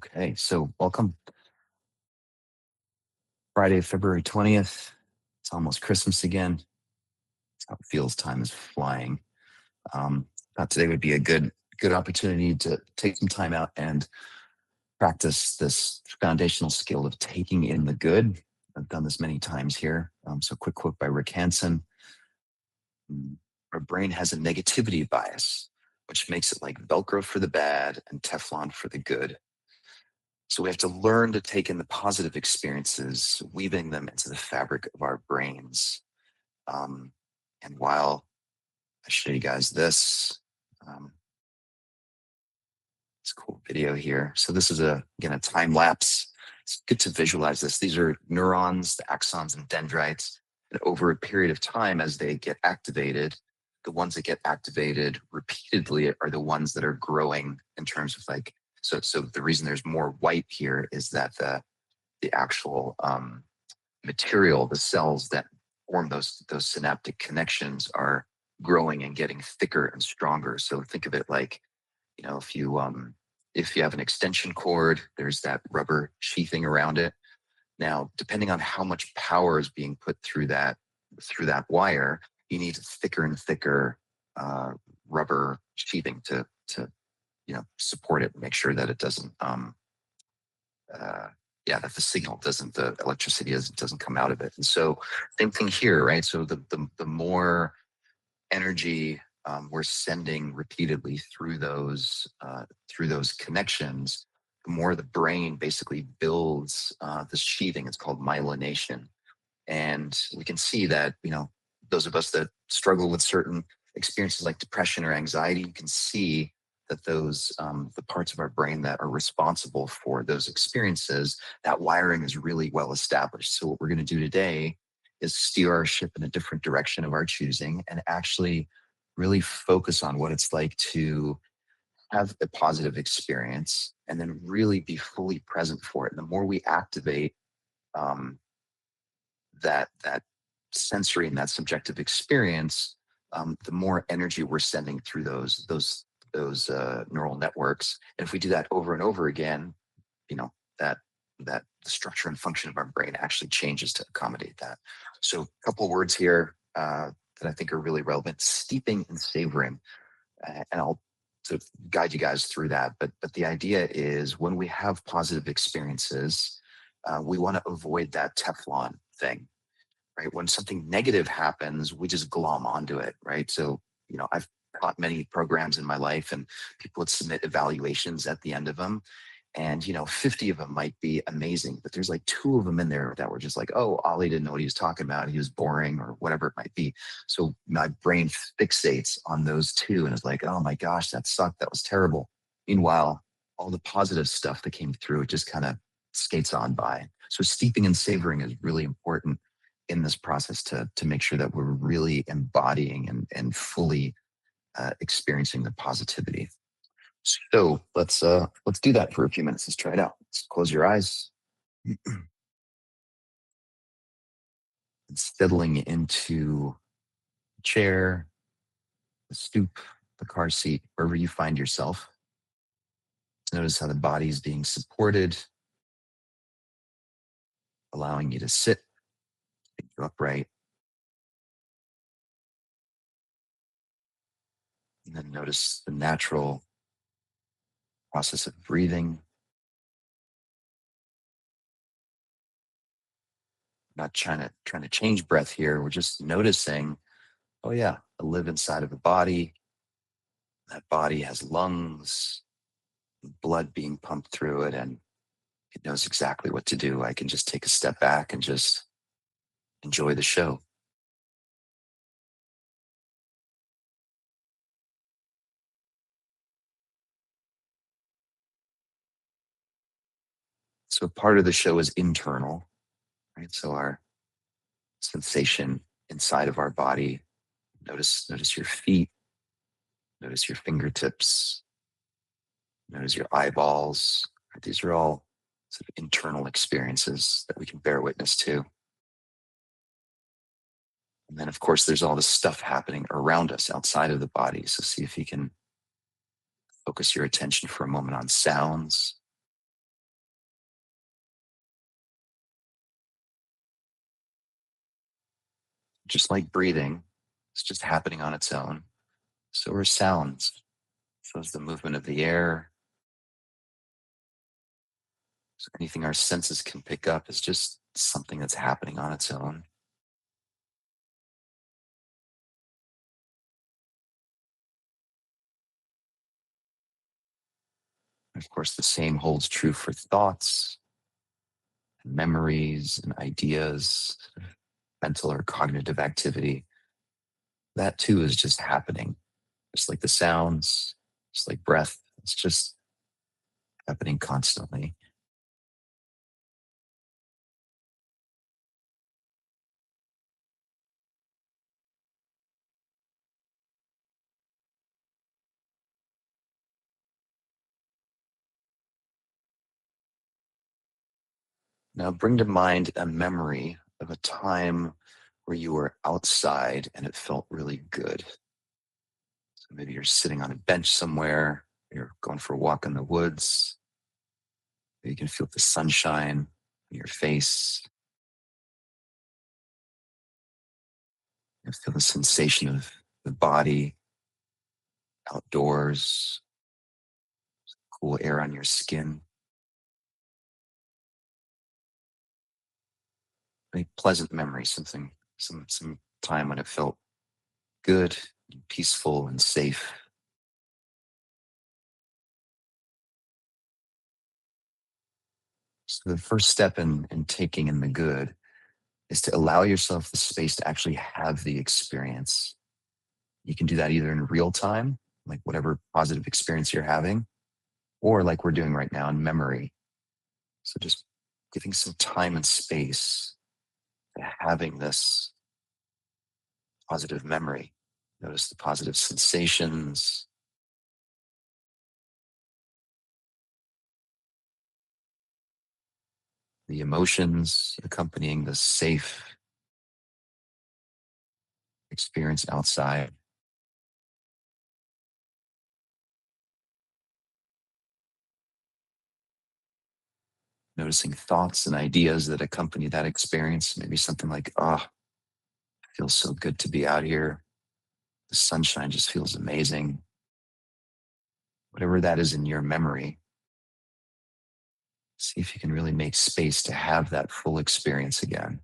Okay, so welcome. Friday, February 20th. It's almost Christmas again. That's how it feels. Time is flying. Thought today would be a good opportunity to take some time out and practice this foundational skill of taking in the good. I've done this many times here. So quick quote by Rick Hanson. "Mm, Our brain has a negativity bias, which makes it like velcro for the bad and teflon for the good. So we have to learn to take in the positive experiences, weaving them into the fabric of our brains. Um, and while I show you guys um, this cool video here. So this is again a time lapse. It's good to visualize this. These are neurons, the axons and dendrites. And over a period of time, as they get activated, the ones that get activated repeatedly are the ones that are growing in terms of like, so the reason there's more white here is that the actual material, the cells that form those synaptic connections are growing and getting thicker and stronger. So think of it like, if you have an extension cord, there's that rubber sheathing around it. Now, depending on how much power is being put through that wire, you need thicker and thicker uh, rubber sheathing to support it and make sure that it doesn't uh, yeah, that the electricity doesn't come out of it. And so same thing here, right? So the more energy we're sending repeatedly through those connections, the more the brain basically builds this sheathing. It's called myelination, and we can see that those of us that struggle with certain experiences like depression or anxiety, you can see that those the parts of our brain that are responsible for those experiences, that wiring is really well established. So what we're going to do today is steer our ship in a different direction of our choosing and actually really focus on what it's like to have a positive experience and then really be fully present for it. And the more we activate um, that sensory and that subjective experience, the more energy we're sending through those neural networks. And if we do that over and over again, you know that that the structure and function of our brain actually changes to accommodate that. So, a couple of words here that I think are really relevant: steeping and savoring. And I'll sort of guide you guys through that. But the idea is when we have positive experiences, we want to avoid that Teflon thing, right? When something negative happens, we just glom onto it, right? So, I've taught many programs in my life, and people would submit evaluations at the end of them. And 50 of them might be amazing, but there's like two of them in there that were just like, oh, Ollie didn't know what he was talking about. He was boring or whatever it might be. So my brain fixates on those two and is like, oh my gosh, that sucked. That was terrible. Meanwhile, all the positive stuff that came through, it just kind of skates on by. So steeping and savoring is really important in this process to make sure that we're really embodying and fully experiencing the positivity. So let's do that for a few minutes. Let's try it out. Let's close your eyes and settling into the chair, the stoop, the car seat, wherever you find yourself. Notice how the body is being supported, allowing you to sit upright. And then notice the natural process of breathing, not trying to change breath here. We're just noticing, oh yeah, I live inside of a body. That body has lungs, blood being pumped through it, and it knows exactly what to do. I can just take a step back and just enjoy the show. So part of the show is internal, right? So our sensation inside of our body. Notice your feet, notice your fingertips, notice your eyeballs. Right? These are all sort of internal experiences that we can bear witness to. And then, of course, there's all this stuff happening around us outside of the body. So see if you can focus your attention for a moment on sounds. Just like breathing, it's just happening on its own. So are sounds. So is the movement of the air. So anything our senses can pick up is just something that's happening on its own. And of course, the same holds true for thoughts, and memories, and ideas, mental or cognitive activity. That too is just happening, just like the sounds, just like breath. It's just happening constantly. Now, bring to mind a memory of a time where you were outside and it felt really good. So maybe you're sitting on a bench somewhere, you're going for a walk in the woods, you can feel the sunshine in your face, you feel the sensation of the body outdoors, cool air on your skin, a pleasant memory, something, some time when it felt good, and peaceful, and safe. So the first step in taking in the good is to allow yourself the space to actually have the experience. You can do that either in real time, like whatever positive experience you're having, or like we're doing right now in memory. So just giving some time and space to having this positive memory. Notice the positive sensations, the emotions accompanying the safe experience outside. Noticing thoughts and ideas that accompany that experience. Maybe something like, oh, it feels so good to be out here. The sunshine just feels amazing. Whatever that is in your memory, see if you can really make space to have that full experience again.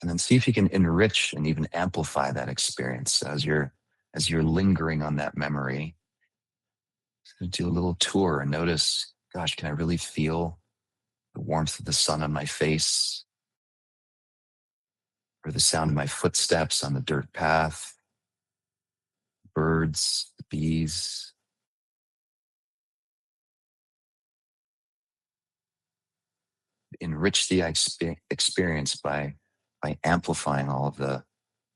And then see if you can enrich and even amplify that experience as you're lingering on that memory. Do a little tour and notice, gosh, can I really feel the warmth of the sun on my face or the sound of my footsteps on the dirt path, birds, the bees. Enrich the experience by amplifying all of the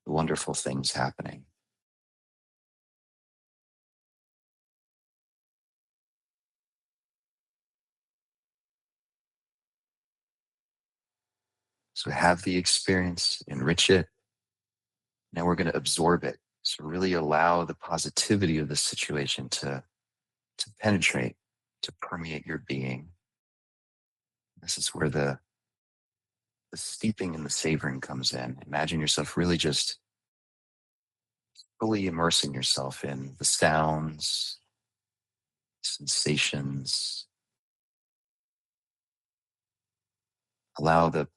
wonderful things happening. So have the experience, enrich it. Now we're going to absorb it. So really allow the positivity of the situation to penetrate, to permeate your being. This is where the steeping and the savoring comes in. Imagine yourself really just fully immersing yourself in the sounds, sensations. Allow the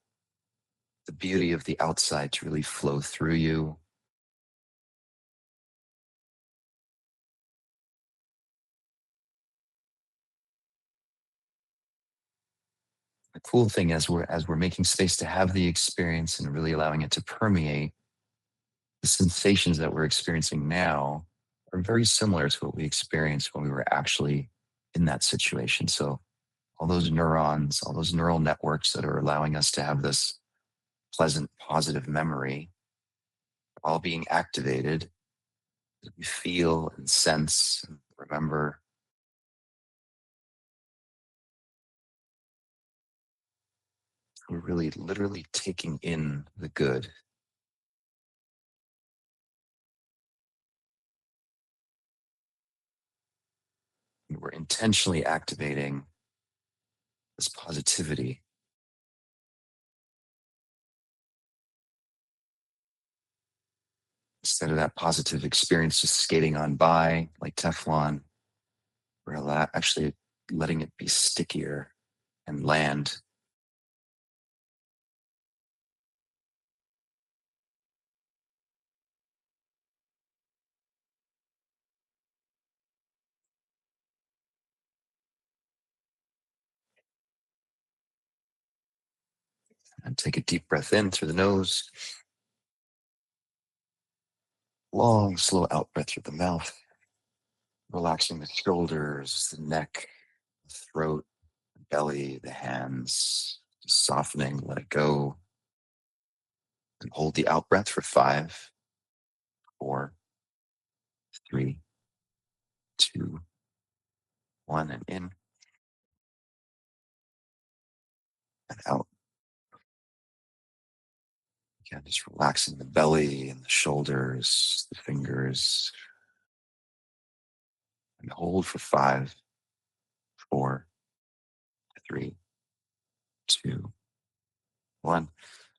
beauty of the outside to really flow through you. The cool thing as we're making space to have the experience and really allowing it to permeate, the sensations that we're experiencing now are very similar to what we experienced when we were actually in that situation. So all those neurons, all those neural networks that are allowing us to have this pleasant, positive memory, all being activated as we feel and sense and remember. We're really literally taking in the good. we're intentionally activating this positivity instead of that positive experience just skating on by like Teflon. We're actually letting it be stickier and land. And take a deep breath in through the nose, long, slow out breath through the mouth, relaxing the shoulders, the neck, the throat, the belly, the hands, just softening, let it go. And hold the out breath for 5, 4, 3, 2, 1, and in and out. Again, just relaxing the belly and the shoulders, the fingers, and hold for 5, 4, 3, 2, 1.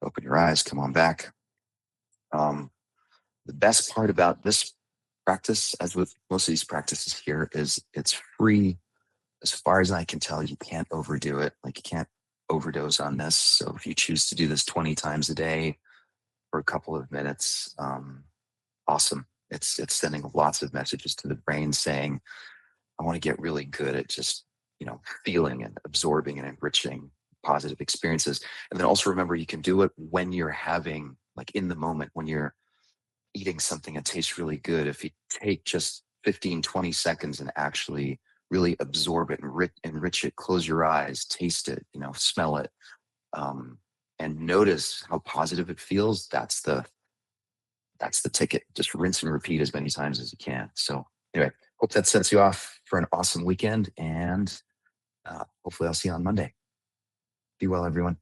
Open your eyes, come on back. Um, the best part about this practice, as with most of these practices here, is it's free. As far as I can tell, you can't overdo it. Like you can't overdose on this. So if you choose to do this 20 times a day for a couple of minutes, awesome. It's sending lots of messages to the brain saying, I want to get really good at just, feeling and absorbing and enriching positive experiences. And then also remember, you can do it when you're having, like in the moment, when you're eating something that tastes really good. If you take just 15, 20 seconds and actually really absorb it and enrich it, close your eyes, taste it, smell it, and notice how positive it feels. That's the ticket. Just rinse and repeat as many times as you can. So anyway, hope that sets you off for an awesome weekend, and hopefully I'll see you on Monday. Be well, everyone.